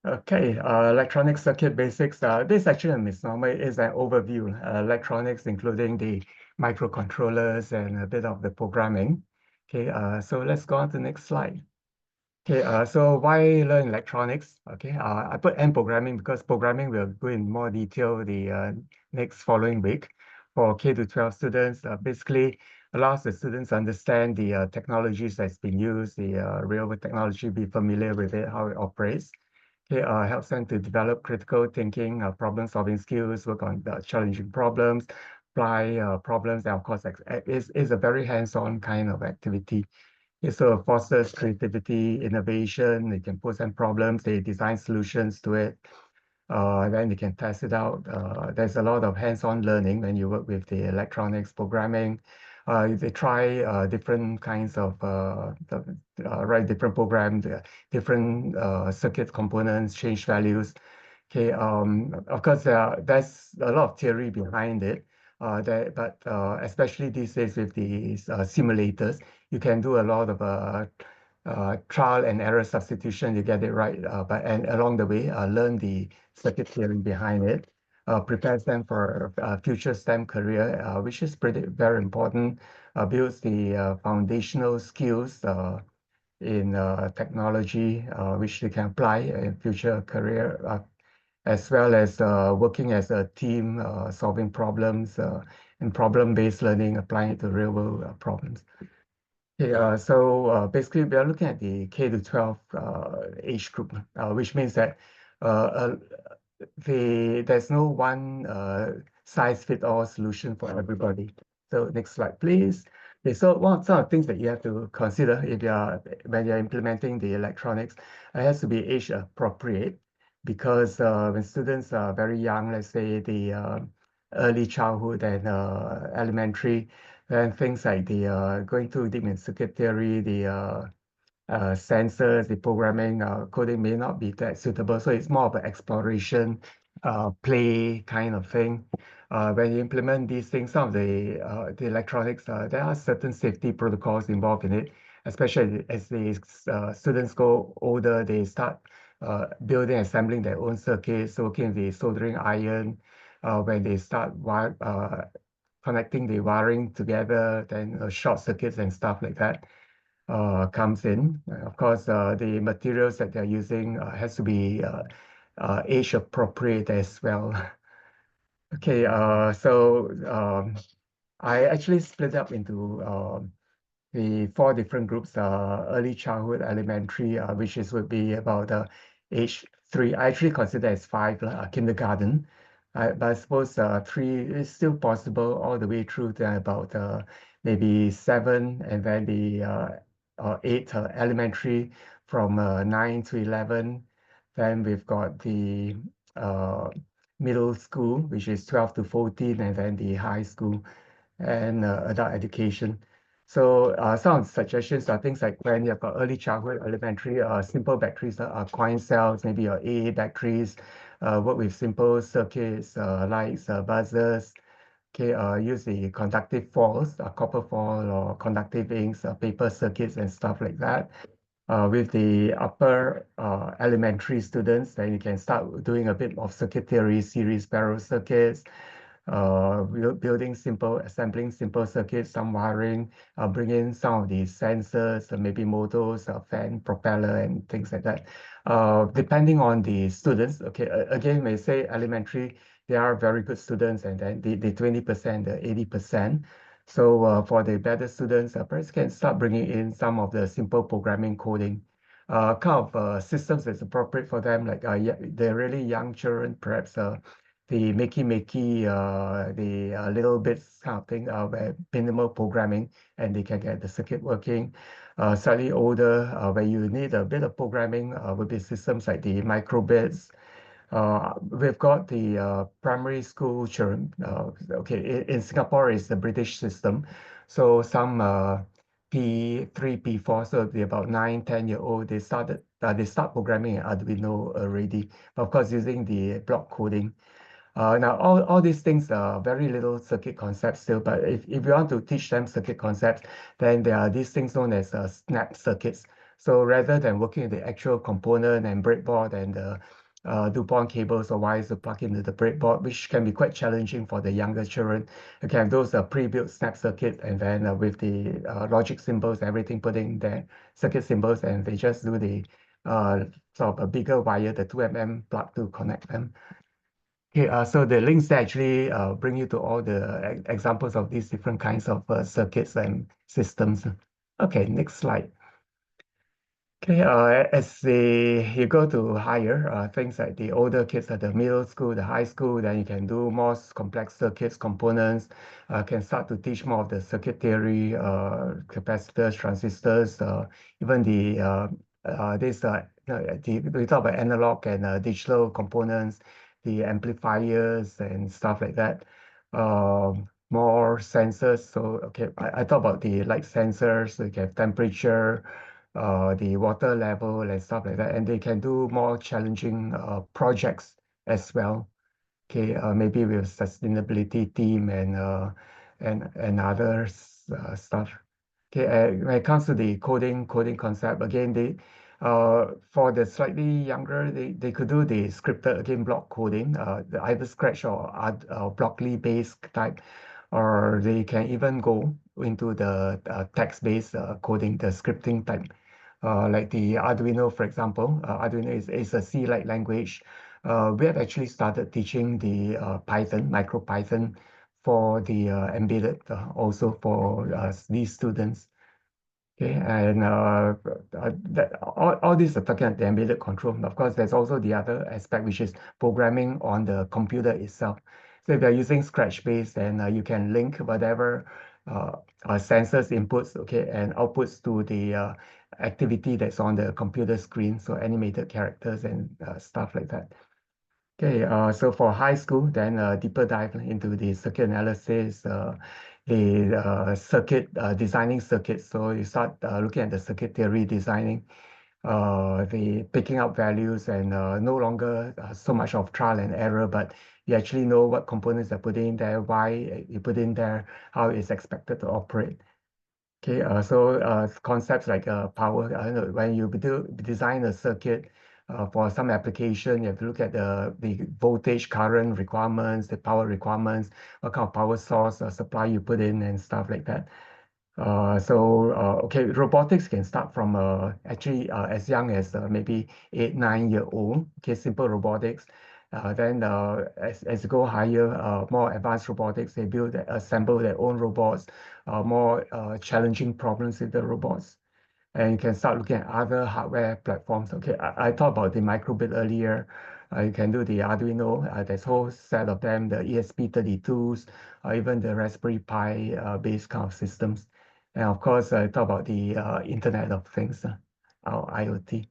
Okay, electronic circuit basics. This is actually a misnomer. It's an overview. Electronics, including the microcontrollers and a bit of the programming. Okay, so let's go on to the next slide. Okay, so why learn electronics? Okay, I put N programming because programming will go in more detail the next following week. For K to 12 students, basically allows the students to understand the technologies that's been used, the real-world technology, be familiar with it, how it operates. Okay, helps them to develop critical thinking, problem-solving skills, work on challenging problems, apply problems, and of course, is a very hands-on kind of activity. It sort of fosters creativity, innovation. They can pose some problems, they design solutions to it. Then they can test it out. There's a lot of hands-on learning when you work with the electronics programming. They try different kinds of write different programs, different circuit components, change values. Okay, of course, there's a lot of theory behind it. But especially these days with these simulators, you can do a lot of trial and error substitution. You get it right, and along the way, learn the circuit theory behind it. Prepares them for a future STEM career, which is very important. Builds the foundational skills in technology, which they can apply in future career, as well as working as a team, solving problems, and problem-based learning, applying it to real-world problems. Okay, so basically, we are looking at the K to 12 age group, which means that uh, there's no one size-fit-all solution for everybody. So next slide, please. Okay, so some of the things that you have to consider if when you're implementing the electronics, it has to be age appropriate because when students are very young, let's say the early childhood and elementary, and things like the going too deep in circuit theory, the sensors, the programming, coding may not be that suitable. So it's more of an exploration, play kind of thing. When you implement these things, some of the electronics, there are certain safety protocols involved in it, especially as the students go older, they start building, assembling their own circuits, working with the soldering iron. When they start connecting the wiring together, then short circuits and stuff like that comes in. Of course, the materials that they're using has to be age appropriate as well. Okay, so I actually split up into the four different groups, early childhood, elementary, would be about age 3. I actually consider as 5, kindergarten. But I suppose 3 is still possible all the way through to about maybe 7, and then the 8 elementary from 9 to 11. Then we've got the uh, middle school, which is 12 to 14, and then the high school and adult education. So some suggestions are things like when you've got early childhood, elementary, simple batteries, coin cells, maybe your AA batteries, work with simple circuits, lights, buzzers. Okay, use the conductive foils, copper foil or conductive inks, paper circuits and stuff like that. With the upper elementary students, then you can start doing a bit of circuit theory, series barrel circuits, building simple, assembling simple circuits, some wiring, bring in some of the sensors, maybe motors, fan, propeller, and things like that. Depending on the students, okay, again, when you say elementary, they are very good students, and then the 20%, the 80%. So for the better students, perhaps can start bringing in some of the simple programming coding. Kind of systems that's appropriate for them, like the really young children, perhaps the makey, the little bits kind of thing, where minimal programming, and they can get the circuit working. Slightly older, where you need a bit of programming, would be systems like the microbits. We've got the primary school children. Okay, in Singapore, it's the British system. So some P3, P4, so they're about 9, 10-year-old, they start programming in Arduino already, but of course using the block coding. Now, all these things are very little circuit concepts still, but if you want to teach them circuit concepts, then there are these things known as snap circuits. So rather than working with the actual component and breadboard and the DuPont cables or wires to plug into the breadboard, which can be quite challenging for the younger children. Again, those are pre-built snap circuit, and then with the logic symbols, everything put in there, circuit symbols, and they just do the sort of a bigger wire, the 2mm plug to connect them. Okay, so the links there actually bring you to all the examples of these different kinds of circuits and systems. Okay, next slide. Okay, as you go to higher, things like the older kids at the middle school, the high school, then you can do more complex circuits, components, can start to teach more of the circuit theory, capacitors, transistors, even we talk about analog and digital components, the amplifiers and stuff like that. More sensors. So, okay, I talk about the light sensors, you have temperature, the water level and stuff like that. And they can do more challenging projects as well. Okay, maybe with sustainability team and other stuff. Okay, when it comes to the coding concept, again, for the slightly younger, they could do the scripted again block coding, the either Scratch or Blockly based type, or they can even go into the text-based coding, the scripting type. Like the Arduino, for example, Arduino is a C-like language. We have actually started teaching the Python, MicroPython, for the embedded, also for these students. Okay, and all these are talking about the embedded control. Of course, there's also the other aspect, which is programming on the computer itself. So if you're using Scratch-based, then you can link whatever sensors inputs, okay, and outputs to the activity that's on the computer screen, so animated characters and stuff like that. Okay, so for high school, then deeper dive into the circuit analysis, the circuit designing circuits. So you start looking at the circuit theory designing, the picking up values, and no longer so much of trial and error, but you actually know what components are put in there, why you put in there, how it's expected to operate. Okay, so concepts like power, when you design a circuit for some application, you have to look at the voltage, current requirements, the power requirements, what kind of power source supply you put in and stuff like that. Okay, robotics can start from actually as young as maybe 8, 9 year old. Okay, simple robotics. Then as you go higher, more advanced robotics, they assemble their own robots, more challenging problems with the robots. And you can start looking at other hardware platforms. Okay, I talked about the microbit earlier. You can do the Arduino. There's a whole set of them, the ESP32s, or even the Raspberry Pi based kind of systems. And of course, I talk about the Internet of Things, or IoT.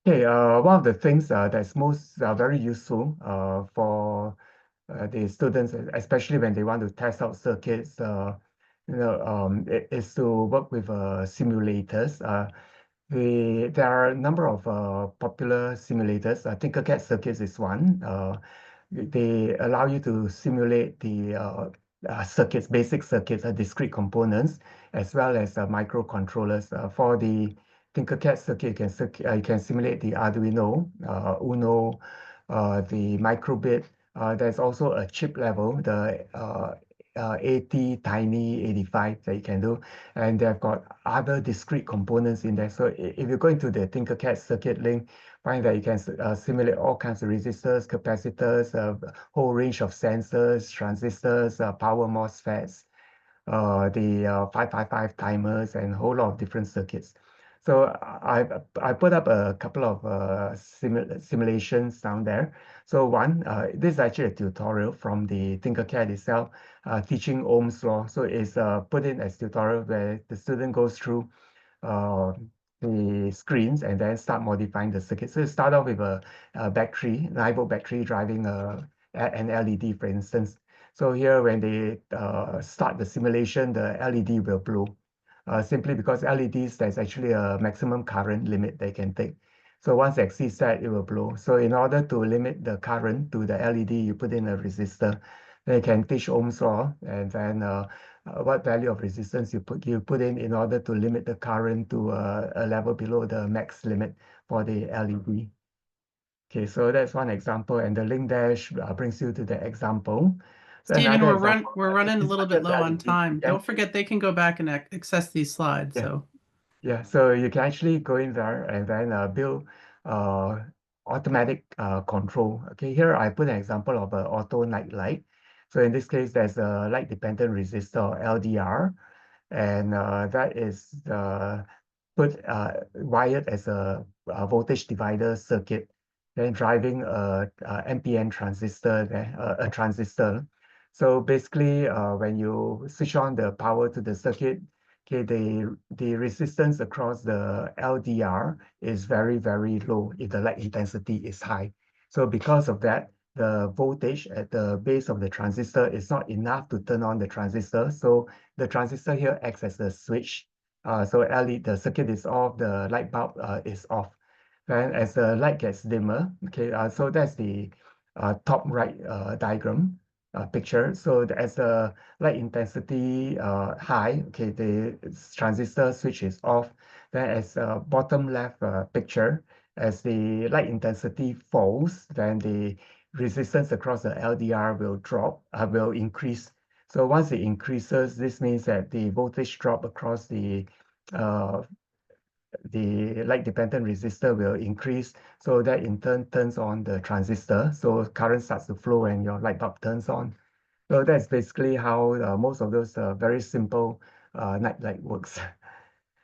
Okay, one of the things that's most very useful for the students, especially when they want to test out circuits, is to work with simulators. There are a number of popular simulators. Tinkercad Circuits is one. They allow you to simulate the circuits, basic circuits, discrete components, as well as microcontrollers. For the Tinkercad circuit, you can simulate the Arduino, Uno, the microbit. There's also a chip level, the AT Tiny 85 that you can do, and they've got other discrete components in there. So if you go into the Tinkercad circuit link, find that you can simulate all kinds of resistors, capacitors, a whole range of sensors, transistors, power MOSFETs, the 555 timers, and a whole lot of different circuits. So I put up a couple of simulations down there. So one, this is actually a tutorial from the Tinkercad itself, teaching Ohm's law. So it's put in as tutorial where the student goes through uh, the screens and then start modifying the circuit. So you start off with a battery, 9-volt battery driving an LED, for instance. So here, when they start the simulation, the LED will blow. Simply because LEDs, there's actually a maximum current limit they can take. So once it exceeds that, it will blow. So in order to limit the current to the LED, you put in a resistor. Then you can teach Ohm's law, and then what value of resistance you put in order to limit the current to a level below the max limit for the LED. Okay, so that's one example, and the link dash brings you to the example. So Stephen, another example we're running a is little not bit just low on LED. time. Don't forget they can go back and access these slides. Yeah. So Yeah, so you can actually go in there and then build uh, automatic control. Okay, here I put an example of an auto night light. So in this case, there's a light dependent resistor, LDR, and that is wired as a voltage divider circuit, then driving a NPN transistor, then a transistor. So basically, when you switch on the power to the circuit, okay, the resistance across the LDR is very, very low if the light intensity is high. So because of that, the voltage at the base of the transistor is not enough to turn on the transistor. So the transistor here acts as a switch. So LED, the circuit is off, the light bulb is off. Then as the light gets dimmer, okay, so that's the top right diagram picture. So as the light intensity high, okay, the transistor switch is off. Then as bottom left picture, as the light intensity falls, then the resistance across the LDR will will increase. So once it increases, this means that the voltage drop across uh, the light dependent resistor will increase. So that in turn turns on the transistor. So current starts to flow and your light bulb turns on. So that's basically how most of those very simple night light works.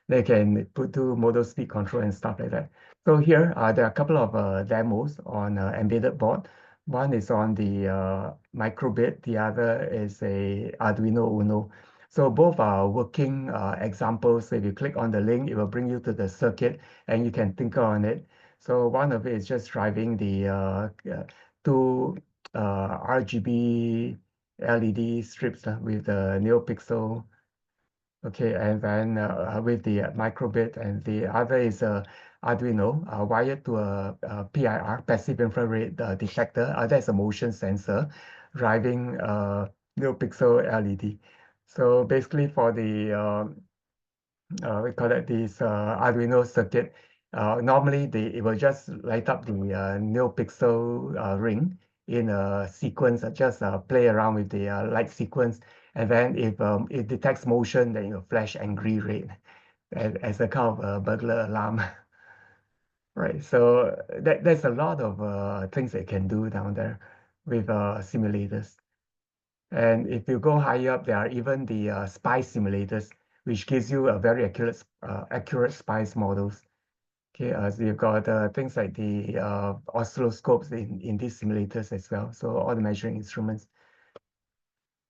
They can do model speed control and stuff like that. So here, there are a couple of demos on embedded board. One is on the microbit, the other is a Arduino Uno. So both are working examples. So if you click on the link, it will bring you to the circuit and you can tinker on it. So one of it is just driving the two RGB LED strips with the NeoPixel. Okay, and then with the microbit, and the other is a Arduino wired to a PIR, passive infrared detector. That's a motion sensor driving NeoPixel LED. So basically for the we call it this Arduino circuit. Normally, it will just light up the NeoPixel ring in a sequence, just play around with the light sequence. And then if it detects motion, then it will flash angry red as a kind of burglar alarm. Right, so there's a lot of things that can do down there with simulators. And if you go higher up, there are even the spice simulators, which gives you a very accurate spice models. Okay, so you've got things like the oscilloscopes in these simulators as well. So all the measuring instruments.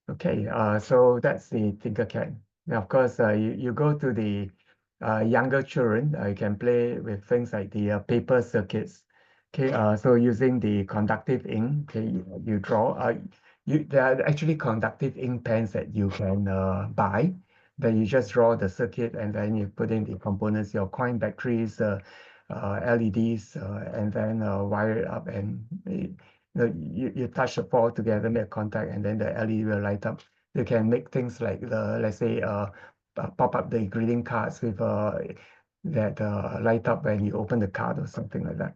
Okay, so that's the Tinkercad. Now, of course, you go to the younger children, you can play with things like the paper circuits. Okay, so using the conductive ink, okay, you draw. There are actually conductive ink pens that you can buy. Then you just draw the circuit and then you put in the components, your coin batteries, LEDs, and then wire it up and you touch the four together, make a contact, and then the LED will light up. You can make things like let's say pop up the greeting cards with that light up when you open the card or something like that.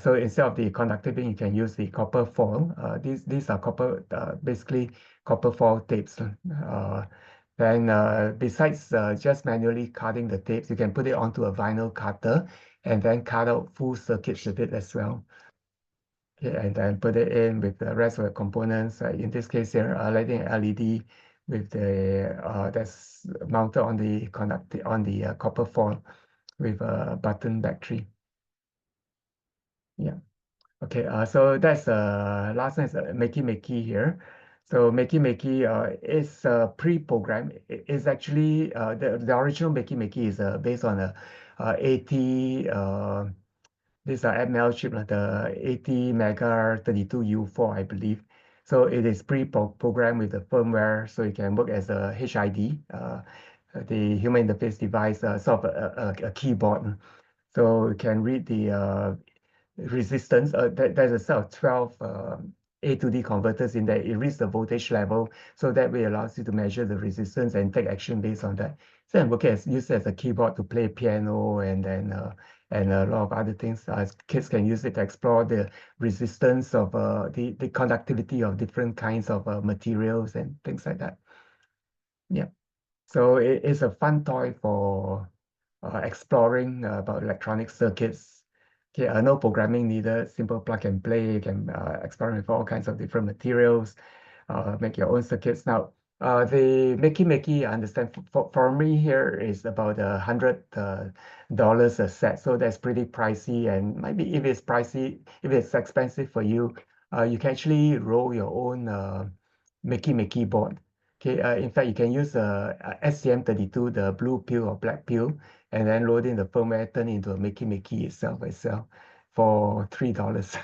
So instead of the conductive ink, you can use the copper foil. These are basically copper foil tapes. Then besides just manually cutting the tapes, you can put it onto a vinyl cutter and then cut out full circuits with it as well. Okay, and then put it in with the rest of the components. In this case here, lighting LED with the that's mounted on the copper foil with a button battery. Yeah. Okay. So that's last one is Makey Makey here. So Makey Makey is pre-programmed. It's actually the original Makey Makey is based on a 80 these are ML chip, like the 80 mega 32U4, I believe. So it is pre-programmed with the firmware, so it can work as a HID, the human interface device, sort of a keyboard. So it can read the resistance. There's a set of 12 A to D converters in there. It reads the voltage level, so that way allows you to measure the resistance and take action based on that. So I'm working as used as a keyboard to play piano and a lot of other things. Kids can use it to explore the resistance of the conductivity of different kinds of materials and things like that. Yeah. So it is a fun toy for exploring about electronic circuits. Okay, no programming needed, simple plug and play. You can experiment with all kinds of different materials, make your own circuits. Now, the Makey, I understand for me here is about $100 a set. So that's pretty pricey. And maybe if it's pricey, if it's expensive for you, you can actually roll your own Makey board. Okay, in fact, you can use a SCM32, the blue pill or black pill, and then load in the firmware, turn it into a Makey itself for $3.